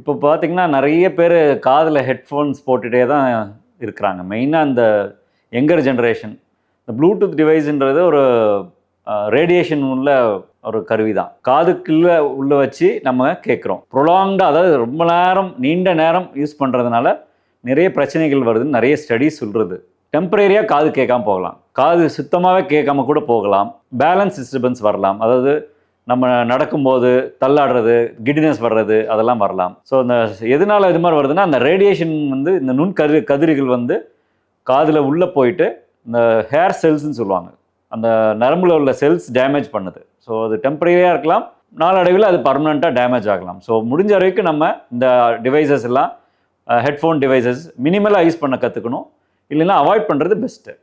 இப்போ பார்த்தீங்கன்னா, நெறைய பேரு காதுல ஹெட்ஃபோன்ஸ் போட்டுட்டே தான் இருக்கிறாங்க. மெயினா இந்த யங்கர் ஜெனரேஷன். இந்த ப்ளூடூத் டிவைஸ்ன்றது ஒரு ரேடியேஷன் உள்ள ஒரு கருவி தான். காதுக்குள்ள உள்ள வச்சு நம்ம கேட்குறோம். ப்ரொலாங்டா அதாவது ரொம்ப நேரம், நீண்ட நேரம் யூஸ் பண்ணுறதுனால நிறைய பிரச்சனைகள் வருதுன்னு நிறைய ஸ்டடீஸ் சொல்றது. டெம்பரரியா காது கேட்காம போகலாம். காது சுத்தமாவே கேட்காம கூட போகலாம். பேலன்ஸ் டிஸ்டர்பன்ஸ் வரலாம். அதாவது நம்ம நடக்கும்போது தள்ளாடுறது, கிடினஸ் வர்றது அதெல்லாம் வரலாம். ஸோ இந்த எதனால இது மாதிரி வருதுன்னா, அந்த ரேடியேஷன் வந்து இந்த கதிர்கள் வந்து காதில் உள்ளே போயிட்டு இந்த ஹேர் செல்ஸ்ன்னு சொல்லுவாங்க. அந்த நரம்பில் உள்ள செல்ஸ் டேமேஜ் பண்ணுது. ஸோ அது டெம்பரரியாக இருக்கலாம், நாளடைவில் அது பர்மனெண்ட்டாக டேமேஜ் ஆகலாம். ஸோ முடிஞ்ச வரைக்கும் நம்ம இந்த டிவைசஸ் எல்லாம் ஹெட்ஃபோன் டிவைசஸ் மினிமலாக யூஸ் பண்ண கற்றுக்கணும். இல்லைன்னா அவாய்ட் பண்ணுறது பெஸ்ட்டு.